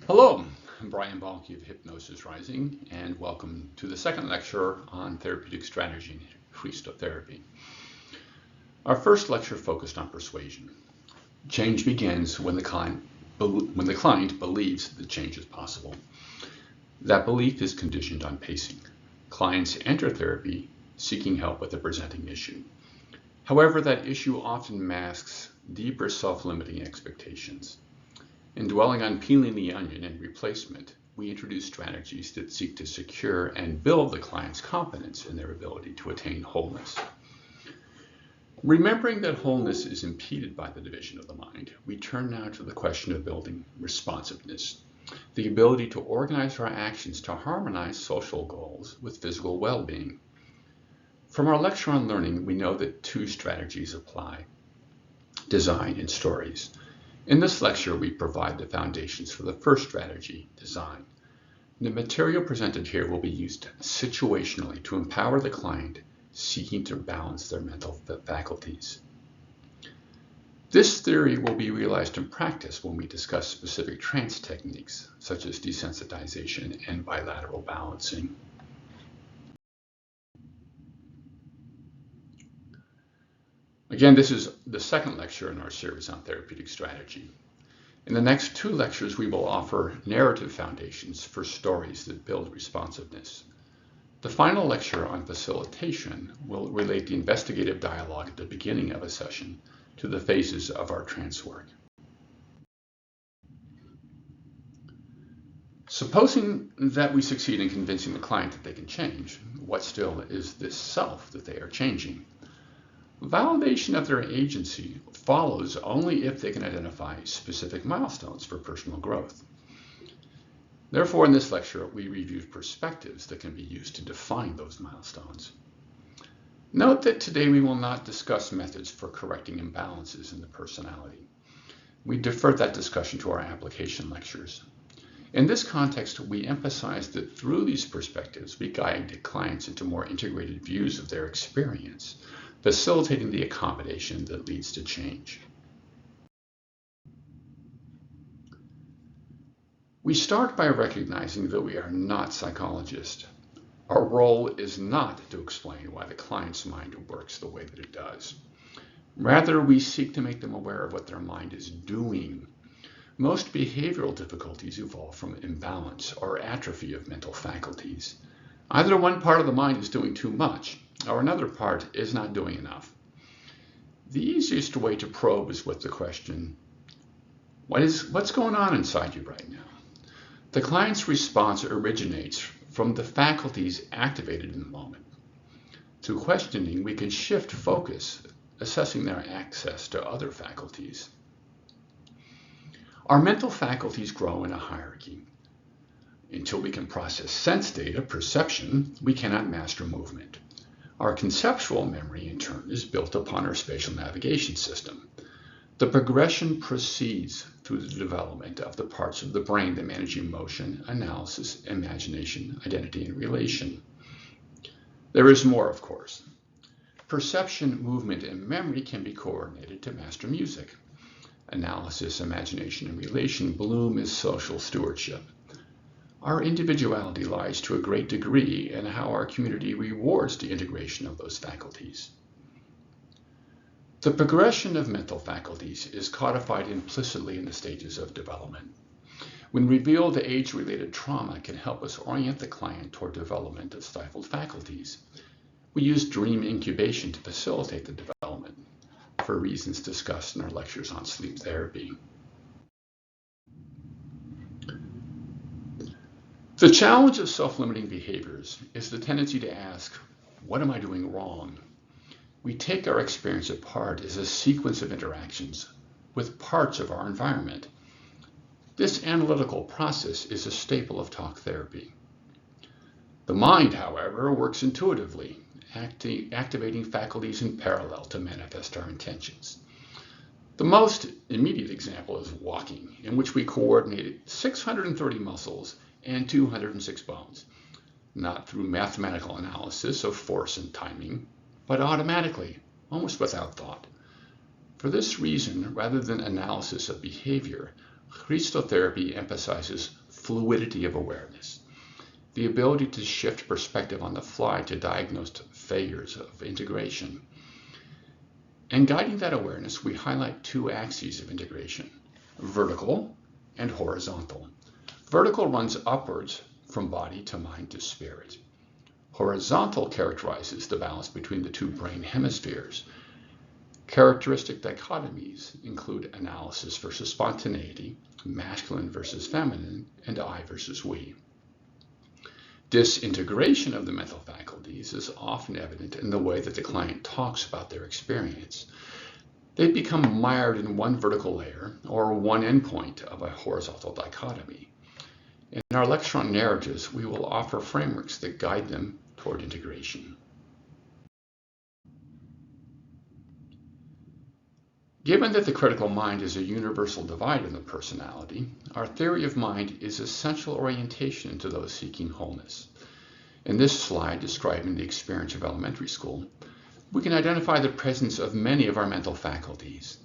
Hello, I'm Brian Balke of Hypnosis Rising, and welcome to the second lecture on therapeutic strategy in Christotherapy. Our first lecture focused on persuasion. Change begins when the client believes that change is possible. That belief is conditioned on pacing. Clients enter therapy seeking help with a presenting issue. However, that issue often masks deeper self-limiting expectations. In dwelling on peeling the onion and replacement, we introduce strategies that seek to secure and build the client's confidence in their ability to attain wholeness. Remembering that wholeness is impeded by the division of the mind, we turn now to the question of building responsiveness, the ability to organize our actions to harmonize social goals with physical well-being. From our lecture on learning, we know that two strategies apply: design and stories. In this lecture, we provide the foundations for the first strategy, design. The material presented here will be used situationally to empower the client seeking to balance their mental faculties. This theory will be realized in practice when we discuss specific trance techniques, such as desensitization and bilateral balancing. Again, this is the second lecture in our series on therapeutic strategy. In the next two lectures, we will offer narrative foundations for stories that build responsiveness. The final lecture on facilitation will relate the investigative dialogue at the beginning of a session to the phases of our trance work. Supposing that we succeed in convincing the client that they can change, what still is this self that they are changing? Validation of their agency follows only if they can identify specific milestones for personal growth. Therefore, in this lecture, we reviewed perspectives that can be used to define those milestones. Note that today we will not discuss methods for correcting imbalances in the personality. We defer that discussion to our application lectures. In this context, we emphasize that through these perspectives, we guide clients into more integrated views of their experience, facilitating the accommodation that leads to change. We start by recognizing that we are not psychologists. Our role is not to explain why the client's mind works the way that it does. Rather, we seek to make them aware of what their mind is doing. Most behavioral difficulties evolve from imbalance or atrophy of mental faculties. Either one part of the mind is doing too much, or another part is not doing enough. The easiest way to probe is with the question, what's going on inside you right now? The client's response originates from the faculties activated in the moment. Through questioning, we can shift focus, assessing their access to other faculties. Our mental faculties grow in a hierarchy. Until we can process sense data, perception, we cannot master movement. Our conceptual memory, in turn, is built upon our spatial navigation system. The progression proceeds through the development of the parts of the brain that manage emotion, analysis, imagination, identity, and relation. There is more, of course. Perception, movement, and memory can be coordinated to master music. Analysis, imagination, and relation bloom as social stewardship. Our individuality lies to a great degree in how our community rewards the integration of those faculties. The progression of mental faculties is codified implicitly in the stages of development. When revealed, age-related trauma can help us orient the client toward development of stifled faculties. We use dream incubation to facilitate the development, for reasons discussed in our lectures on sleep therapy. The challenge of self-limiting behaviors is the tendency to ask, what am I doing wrong? We take our experience apart as a sequence of interactions with parts of our environment. This analytical process is a staple of talk therapy. The mind, however, works intuitively, activating faculties in parallel to manifest our intentions. The most immediate example is walking, in which we coordinated 630 muscles and 206 bones, not through mathematical analysis of force and timing, but automatically, almost without thought. For this reason, rather than analysis of behavior, Christotherapy emphasizes fluidity of awareness, the ability to shift perspective on the fly to diagnosed failures of integration. In guiding that awareness, we highlight two axes of integration, vertical and horizontal. Vertical runs upwards from body to mind to spirit. Horizontal characterizes the balance between the two brain hemispheres. Characteristic dichotomies include analysis versus spontaneity, masculine versus feminine, and I versus we. Disintegration of the mental faculties is often evident in the way that the client talks about their experience. They become mired in one vertical layer or one endpoint of a horizontal dichotomy. In our lecture on narratives, we will offer frameworks that guide them toward integration. Given that the critical mind is a universal divide in the personality, our theory of mind is essential orientation to those seeking wholeness. In this slide describing the experience of elementary school, we can identify the presence of many of our mental faculties.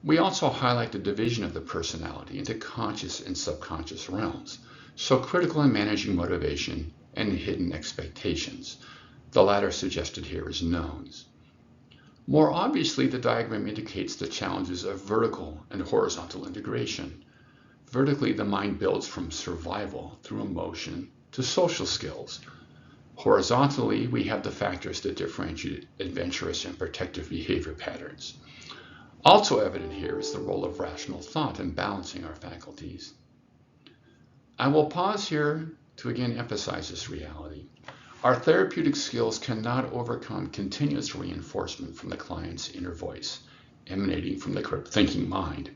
We also highlight the division of the personality into conscious and subconscious realms, so critical in managing motivation and hidden expectations. The latter suggested here is knowns. More obviously, the diagram indicates the challenges of vertical and horizontal integration. Vertically, the mind builds from survival through emotion to social skills. Horizontally, we have the factors that differentiate adventurous and protective behavior patterns. Also evident here is the role of rational thought in balancing our faculties. I will pause here to again emphasize this reality. Our therapeutic skills cannot overcome continuous reinforcement from the client's inner voice, emanating from the thinking mind.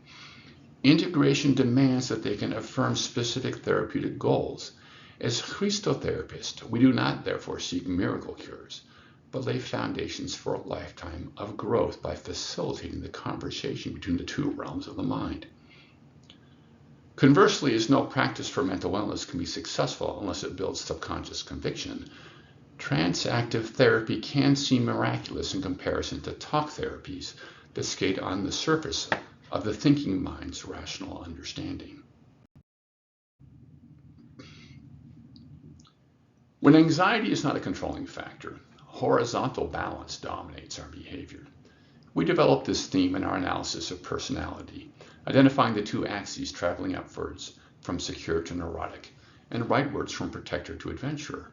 Integration demands that they can affirm specific therapeutic goals. As Christotherapists, we do not therefore seek miracle cures, but lay foundations for a lifetime of growth by facilitating the conversation between the two realms of the mind. Conversely, as no practice for mental wellness can be successful unless it builds subconscious conviction, transactive therapy can seem miraculous in comparison to talk therapies that skate on the surface of the thinking mind's rational understanding. When anxiety is not a controlling factor, horizontal balance dominates our behavior. We developed this theme in our analysis of personality, identifying the two axes traveling upwards from secure to neurotic, and rightwards from protector to adventurer.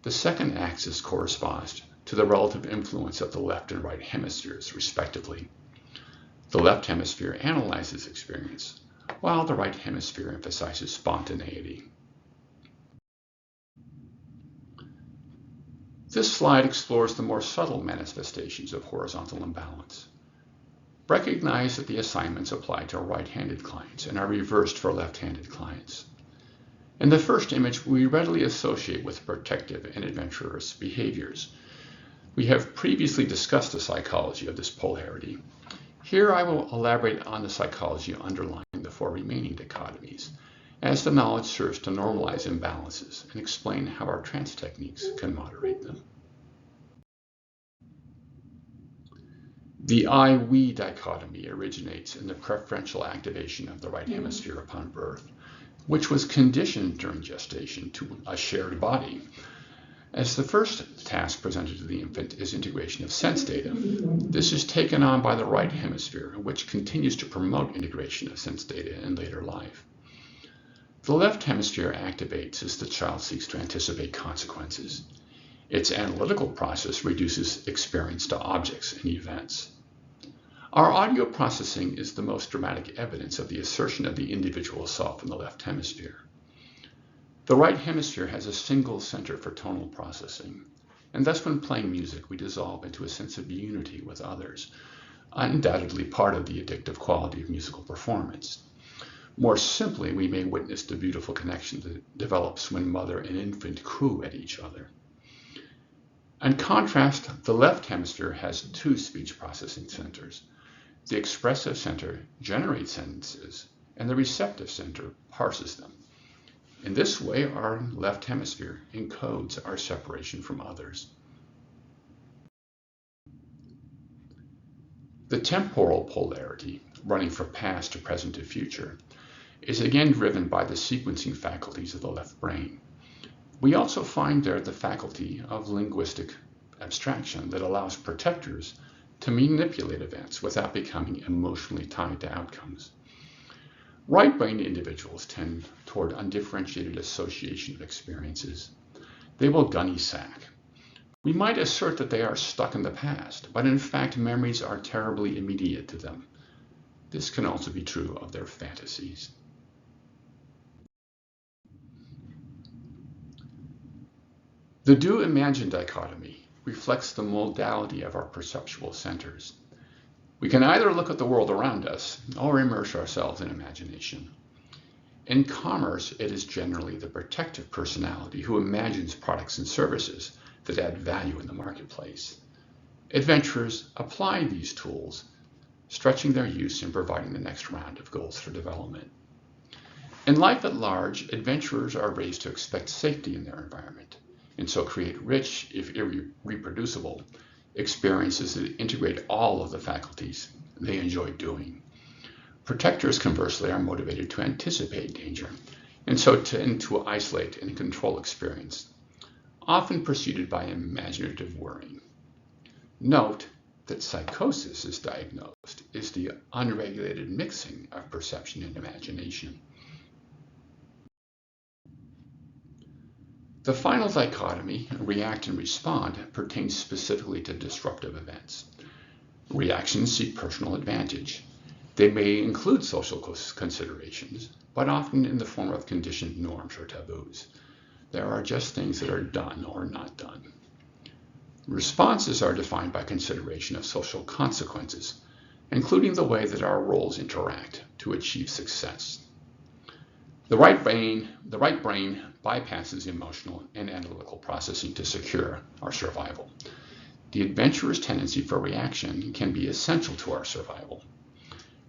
The second axis corresponds to the relative influence of the left and right hemispheres, respectively. The left hemisphere analyzes experience, while the right hemisphere emphasizes spontaneity. This slide explores the more subtle manifestations of horizontal imbalance. Recognize that the assignments apply to right-handed clients and are reversed for left-handed clients. In the first image, we readily associate with protective and adventurous behaviors. We have previously discussed the psychology of this polarity. Here I will elaborate on the psychology underlying the four remaining dichotomies, as the knowledge serves to normalize imbalances and explain how our trance techniques can moderate them. The I-we dichotomy originates in the preferential activation of the right hemisphere upon birth, which was conditioned during gestation to a shared body. As the first task presented to the infant is integration of sense data, this is taken on by the right hemisphere, which continues to promote integration of sense data in later life. The left hemisphere activates as the child seeks to anticipate consequences. Its analytical process reduces experience to objects and events. Our audio processing is the most dramatic evidence of the assertion of the individual self in the left hemisphere. The right hemisphere has a single center for tonal processing, and thus when playing music we dissolve into a sense of unity with others, undoubtedly part of the addictive quality of musical performance. More simply, we may witness the beautiful connection that develops when mother and infant coo at each other. In contrast, the left hemisphere has two speech processing centers. The expressive center generates sentences, and the receptive center parses them. In this way, our left hemisphere encodes our separation from others. The temporal polarity, running from past to present to future, is again driven by the sequencing faculties of the left brain. We also find there the faculty of linguistic abstraction that allows protectors to manipulate events without becoming emotionally tied to outcomes. Right-brained individuals tend toward undifferentiated association of experiences. They will gunny sack. We might assert that they are stuck in the past, but in fact memories are terribly immediate to them. This can also be true of their fantasies. The do-imagine dichotomy reflects the modality of our perceptual centers. We can either look at the world around us or immerse ourselves in imagination. In commerce, it is generally the protective personality who imagines products and services that add value in the marketplace. Adventurers apply these tools, stretching their use in providing the next round of goals for development. In life at large, adventurers are raised to expect safety in their environment, and so create rich, if irreproducible, experiences that integrate all of the faculties they enjoy doing. Protectors, conversely, are motivated to anticipate danger, and so tend to isolate and control experience, often preceded by imaginative worrying. Note that psychosis is diagnosed as the unregulated mixing of perception and imagination. The final dichotomy, react and respond, pertains specifically to disruptive events. Reactions seek personal advantage. They may include social considerations, but often in the form of conditioned norms or taboos. There are just things that are done or not done. Responses are defined by consideration of social consequences, including the way that our roles interact to achieve success. The right brain bypasses emotional and analytical processing to secure our survival. The adventurer's tendency for reaction can be essential to our survival.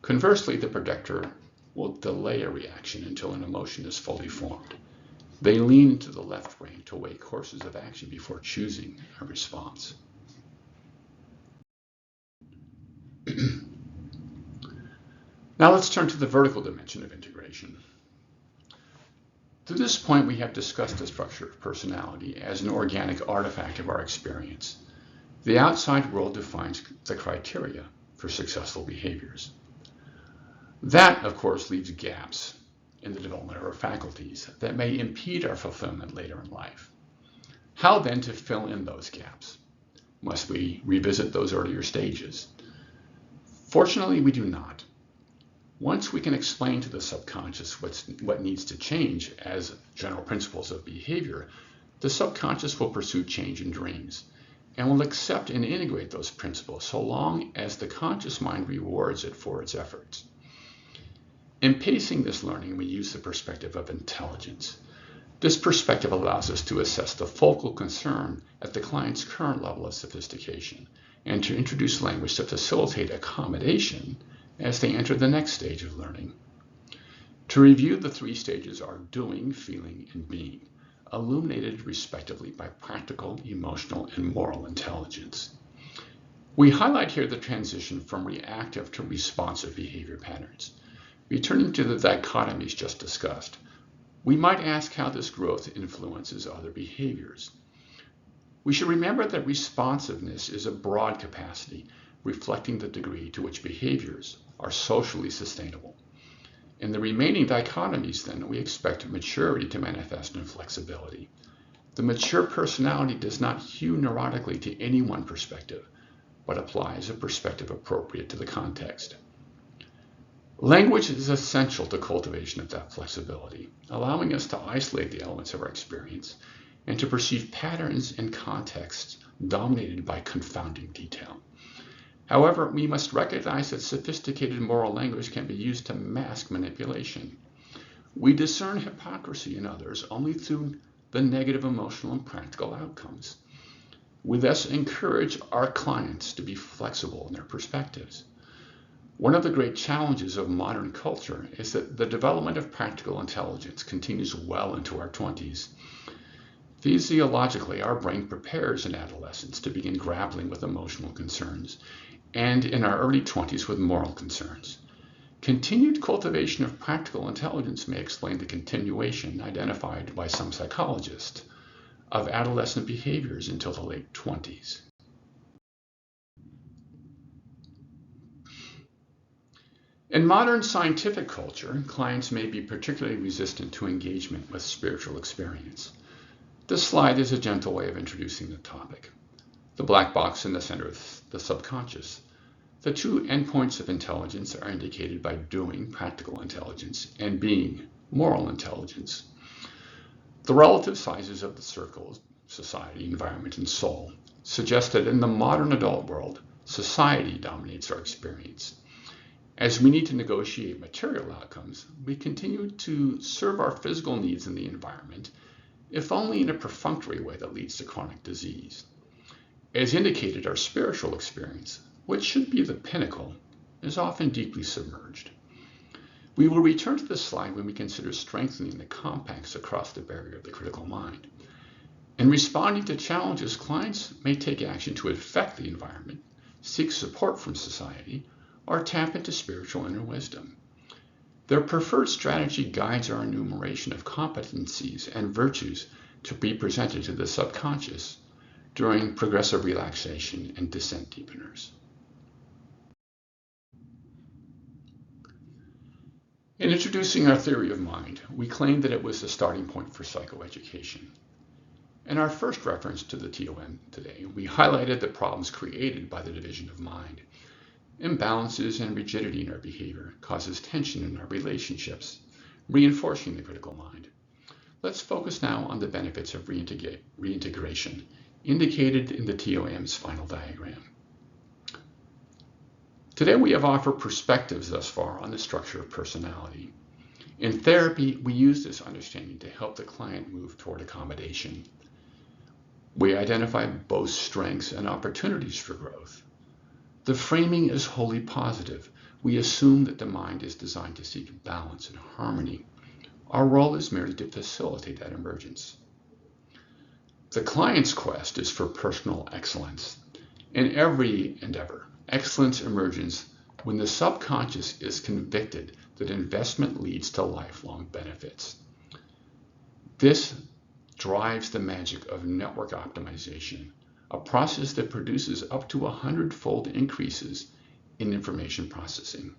Conversely, the protector will delay a reaction until an emotion is fully formed. They lean to the left brain to weigh courses of action before choosing a response. Now let's turn to the vertical dimension of integration. To this point, we have discussed the structure of personality as an organic artifact of our experience. The outside world defines the criteria for successful behaviors. That, of course, leaves gaps in the development of our faculties that may impede our fulfillment later in life. How then to fill in those gaps? Must we revisit those earlier stages? Fortunately, we do not. Once we can explain to the subconscious what needs to change as general principles of behavior, the subconscious will pursue change in dreams and will accept and integrate those principles so long as the conscious mind rewards it for its efforts. In pacing this learning, we use the perspective of intelligence. This perspective allows us to assess the focal concern at the client's current level of sophistication and to introduce language to facilitate accommodation as they enter the next stage of learning. To review, the three stages are doing, feeling, and being, illuminated respectively by practical, emotional, and moral intelligence. We highlight here the transition from reactive to responsive behavior patterns. Returning to the dichotomies just discussed, we might ask how this growth influences other behaviors. We should remember that responsiveness is a broad capacity, reflecting the degree to which behaviors are socially sustainable. In the remaining dichotomies, then, we expect maturity to manifest in flexibility. The mature personality does not hew neurotically to any one perspective, but applies a perspective appropriate to the context. Language is essential to cultivation of that flexibility, allowing us to isolate the elements of our experience and to perceive patterns and contexts dominated by confounding detail. However, we must recognize that sophisticated moral language can be used to mask manipulation. We discern hypocrisy in others only through the negative emotional and practical outcomes. We thus encourage our clients to be flexible in their perspectives. One of the great challenges of modern culture is that the development of practical intelligence continues well into our 20s. Physiologically, our brain prepares in adolescence to begin grappling with emotional concerns, and in our early 20s with moral concerns. Continued cultivation of practical intelligence may explain the continuation identified by some psychologists of adolescent behaviors until the late 20s. In modern scientific culture, clients may be particularly resistant to engagement with spiritual experience. This slide is a gentle way of introducing the topic. The black box in the center is the subconscious. The two endpoints of intelligence are indicated by doing, practical intelligence, and being, moral intelligence. The relative sizes of the circles, society, environment, and soul, suggest that in the modern adult world, society dominates our experience. As we need to negotiate material outcomes, we continue to serve our physical needs in the environment, if only in a perfunctory way that leads to chronic disease. As indicated, our spiritual experience, which should be the pinnacle, is often deeply submerged. We will return to this slide when we consider strengthening the compacts across the barrier of the critical mind. In responding to challenges, clients may take action to affect the environment, seek support from society, or tap into spiritual inner wisdom. Their preferred strategy guides our enumeration of competencies and virtues to be presented to the subconscious during progressive relaxation and descent deepeners. In introducing our theory of mind, we claimed that it was the starting point for psychoeducation. In our first reference to the TOM today, we highlighted the problems created by the division of mind. Imbalances and rigidity in our behavior causes tension in our relationships, reinforcing the critical mind. Let's focus now on the benefits of reintegration, indicated in the TOM's final diagram. Today we have offered perspectives thus far on the structure of personality. In therapy, we use this understanding to help the client move toward accommodation. We identify both strengths and opportunities for growth. The framing is wholly positive. We assume that the mind is designed to seek balance and harmony. Our role is merely to facilitate that emergence. The client's quest is for personal excellence. In every endeavor, excellence emerges when the subconscious is convicted that investment leads to lifelong benefits. This drives the magic of network optimization, a process that produces up to 100-fold increases in information processing.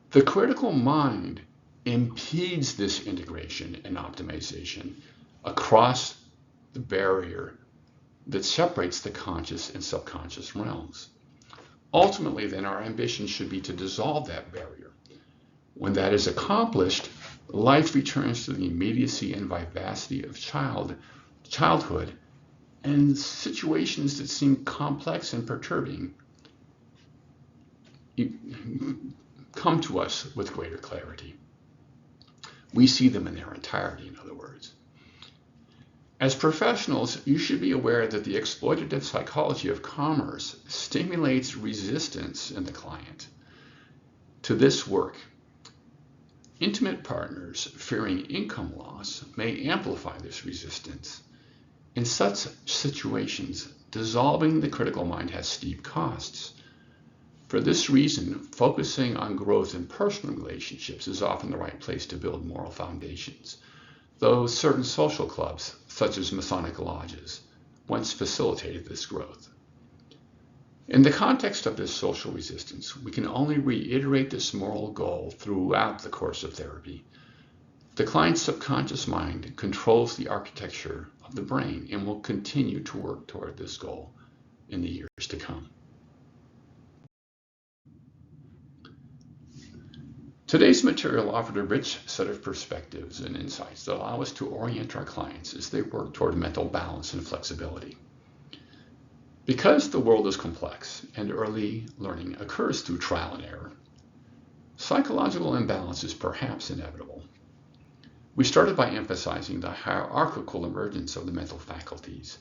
The critical mind impedes this integration and optimization across the barrier that separates the conscious and subconscious realms. Ultimately, then, our ambition should be to dissolve that barrier. When that is accomplished, life returns to the immediacy and vivacity of childhood, and situations that seem complex and perturbing come to us with greater clarity. We see them in their entirety, in other words. As professionals, you should be aware that the exploitative psychology of commerce stimulates resistance in the client to this work. Intimate partners fearing income loss may amplify this resistance. In such situations, dissolving the critical mind has steep costs. For this reason, focusing on growth in personal relationships is often the right place to build moral foundations, though certain social clubs, such as Masonic lodges, once facilitated this growth. In the context of this social resistance, we can only reiterate this moral goal throughout the course of therapy. The client's subconscious mind controls the architecture of the brain and will continue to work toward this goal in the years to come. Today's material offered a rich set of perspectives and insights that allow us to orient our clients as they work toward mental balance and flexibility. Because the world is complex and early learning occurs through trial and error, psychological imbalance is perhaps inevitable. We started by emphasizing the hierarchical emergence of the mental faculties.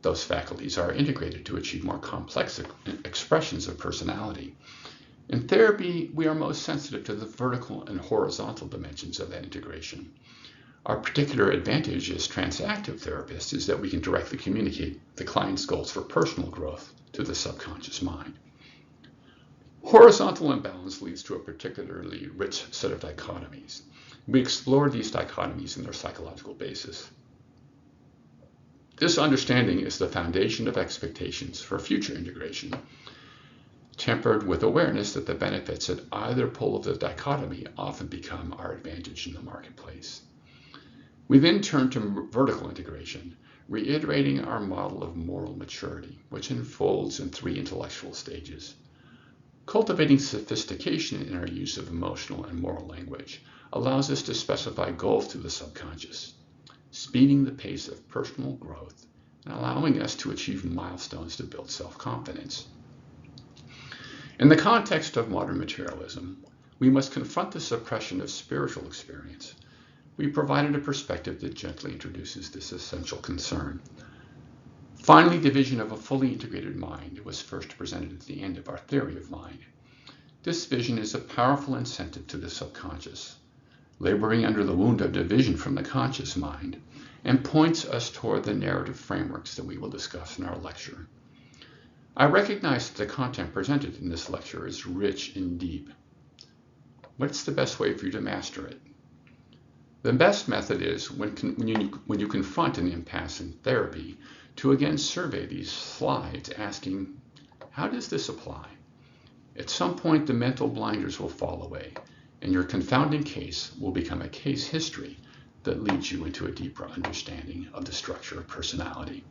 Those faculties are integrated to achieve more complex expressions of personality. In therapy, we are most sensitive to the vertical and horizontal dimensions of that integration. Our particular advantage as transactive therapists is that we can directly communicate the client's goals for personal growth to the subconscious mind. Horizontal imbalance leads to a particularly rich set of dichotomies. We explore these dichotomies and their psychological basis. This understanding is the foundation of expectations for future integration, tempered with awareness that the benefits at either pole of the dichotomy often become our advantage in the marketplace. We then turn to vertical integration, reiterating our model of moral maturity, which unfolds in 3 intellectual stages. Cultivating sophistication in our use of emotional and moral language allows us to specify goals to the subconscious, speeding the pace of personal growth and allowing us to achieve milestones to build self-confidence. In the context of modern materialism, we must confront the suppression of spiritual experience. We provided a perspective that gently introduces this essential concern. Finally, the vision of a fully integrated mind was first presented at the end of our theory of mind. This vision is a powerful incentive to the subconscious, laboring under the wound of division from the conscious mind, and points us toward the narrative frameworks that we will discuss in our lecture. I recognize that the content presented in this lecture is rich and deep. What's the best way for you to master it? The best method is, when you confront an impasse in therapy, to again survey these slides asking, how does this apply? At some point, the mental blinders will fall away, and your confounding case will become a case history that leads you into a deeper understanding of the structure of personality.